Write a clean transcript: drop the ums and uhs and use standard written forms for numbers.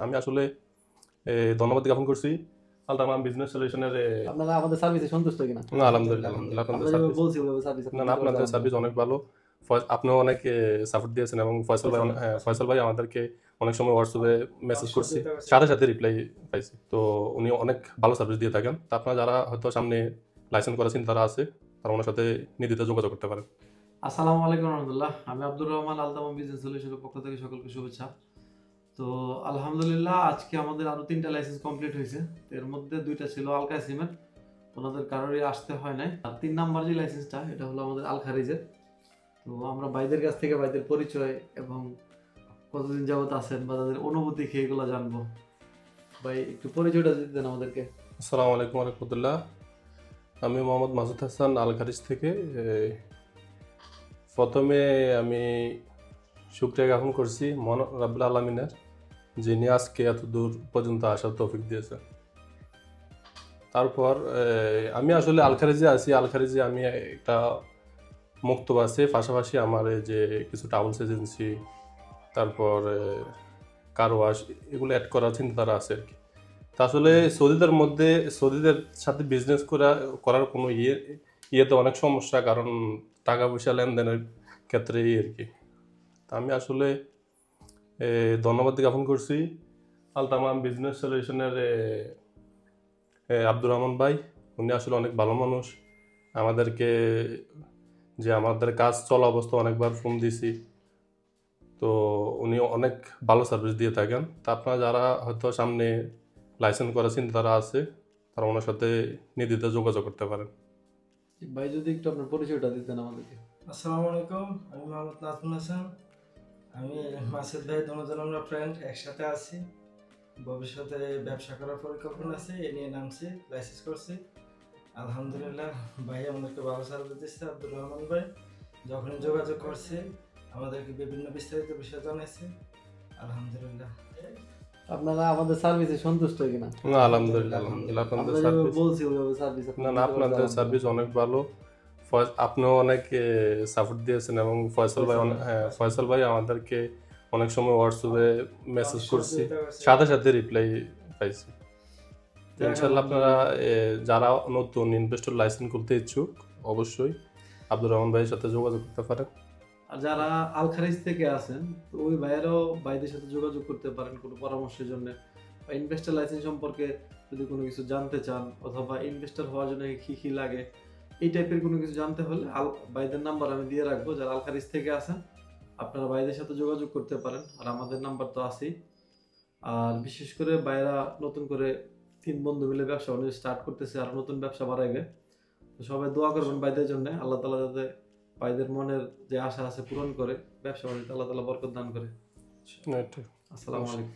আমি আসলে ধন্যবাদ জ্ঞাপন করছি আলটামান বিজনেস সলিউশনের। আপনারা আমাদের সার্ভিসে সন্তুষ্ট কিনা? না, আলহামদুলিল্লাহ আলহামদুলিল্লাহ আপনাদের আমরা সার্ভিস, বলছি ওইভাবে সার্ভিস না না আপনাদের সার্ভিস অনেক ভালো। আপনিও অনেক সাপোর্ট দিয়েছেন এবং ফয়সাল ভাই হ্যাঁ ফয়সাল ভাই আমাদেরকে অনেক সময় হোয়াটসঅ্যাপে মেসেজ করছি, সাথে সাথে রিপ্লাই পাইছি। তো উনি অনেক ভালো সার্ভিস দিয়ে থাকেন। তা আপনারা যারা হয়তো সামনে লাইসেন্স করা চিন্তা আছে তারা ওনার সাথে নির্দ্বিধায় যোগাযোগ করতে পারেন। আসসালামু আলাইকুম রহমতুল্লাহ। আমি আব্দুর রহমান, আলতামা বিজনেস সলিউশনের পক্ষ থেকে সকলকে শুভেচ্ছা। তো আলহামদুলিল্লাহ আজকে আমাদের আরো 3টা লাইসেন্স কমপ্লিট হয়েছে। এর মধ্যে 2টা ছিল আল কাসিমের, ওনাদের কারোরই আসতে হয় নাই। আর 3 নাম্বার যে লাইসেন্সটা এটা হলো আমাদের আল খারিজের। তো আমরা ভাইদের কাছ থেকে ভাইদের পরিচয় এবং কতদিন যাবত আছেন বা তাদের অনুভূতি কি এগুলো জানবো। ভাই একটু পরিচয়টা দিতে দেন আমাদেরকে। আসসালামু আলাইকুম রহমতুল্লাহ। আমি মোহাম্মদ মাসুদ হাসান আল খারিজ থেকে। প্রথমে আমি শুকরিয়া জ্ঞাপন করছি মহান রাব্বুল আলামিনের, যিনি আজকে এত দূর পর্যন্ত আসার তৌফিক দিয়েছে। তারপর আমি আসলে আল খারিজে আছি। আল খারিজে আমি একটা মুক্তব আছে, পাশাপাশি আমার এই যে কিছু ট্রাভেলস এজেন্সি, তারপর কার ওয়াশ, এগুলো অ্যাড করার চিন্তাধারা আছে আর কি। তা আসলে সৌদিদের সাথে বিজনেস করার কোনো ইয়েতে অনেক সমস্যা, কারণ টাকা পয়সা লেনদেনের ক্ষেত্রে আর কি। তা আমি আসলে ধন্যবাদ জ্ঞাপন করছি আলতামাম বিজনেস সলিউশনের আব্দুর রহমান ভাই। উনি আসলে অনেক ভালো মানুষ। আমাদের কাজ চলা অবস্থা অনেকবার ফোন দিছি, তো উনি অনেক ভালো সার্ভিস দিয়ে থাকেন। তা আপনারা যারা হয়তো সামনে লাইসেন্স করার চিন্তাধারা আছে তারা ওনার সাথে নির্দ্বিধায় যোগাযোগ করতে পারেন। ভাই যদি একটু আপনার পরিচয়টা দিতেন আমাদেরকে। আসসালামু আলাইকুম, আমি মোহাম্মদ নাজমুল হাসান। আমি মাসুদ ভাই, দুজন আমরা ফ্রেন্ড, একসাথে আছি। ভবিষ্যতে ব্যবসা করার পরিকল্পনা আছে, এ নিয়ে নামছি, লাইসেন্স করছি। আলহামদুলিল্লাহ ভাই আমাদেরকে ভালো সার্ভিস দিচ্ছে। আব্দুর রহমান ভাই যখন যোগাযোগ করছে আমাদেরকে বিভিন্ন বিস্তারিত বিষয় জানাইছে। আলহামদুলিল্লাহ আপনারা আমাদের সার্ভিসে সন্তুষ্ট কিনা? না, আলহামদুলিল্লাহ আলহামদুলিল্লাহ আপনাদের আমরা সার্ভিস, বলছি ওইভাবে সার্ভিস না না আপনাদের সার্ভিস অনেক ভালো। আপনিও অনেক সাপোর্ট দিয়েছেন এবং ফয়সাল ভাই আমাদেরকে অনেক সময় হোয়াটসঅ্যাপে মেসেজ করছি, সাথে সাথে রিপ্লাই পাইছি। ইনশাল্লাহ আপনারা যারা নতুন ইনভেস্টর লাইসেন্স করতে ইচ্ছুক অবশ্যই আব্দুর রহমান ভাইয়ের সাথে যোগাযোগ করতে পারেন। আর যারা আল খারিজ থেকে আছেন তো ওই ভাইয়েরাও ভাইদের সাথে যোগাযোগ করতে পারেন কোনো পরামর্শের জন্য, বা ইনভেস্টর লাইসেন্স সম্পর্কে যদি কোনো কিছু জানতে চান, অথবা ইনভেস্টর হওয়ার জন্য কী কী লাগে এই টাইপের কোনো কিছু জানতে হলে ভাইদের নাম্বার আমি দিয়ে রাখবো। যারা আল খারিজ থেকে আছেন আপনারা ভাইদের সাথে যোগাযোগ করতে পারেন, আর আমাদের নাম্বার তো আছেই। আর বিশেষ করে ভাইয়েরা নতুন করে 3 বন্ধু মিলে ব্যবসা বাণিজ্য স্টার্ট করতেছে, আর নতুন ব্যবসা বাড়াইবে। তো সবাই দোয়া করবেন ভাইদের জন্য, আল্লাহ তাআলা যাতে ভাইদের মনের যে আশা আছে পূরণ করে, ব্যবসা বাণিজ্য আল্লাহ তাআলা বরকত দান করে। ঠিক। আসসালামু আলাইকুম।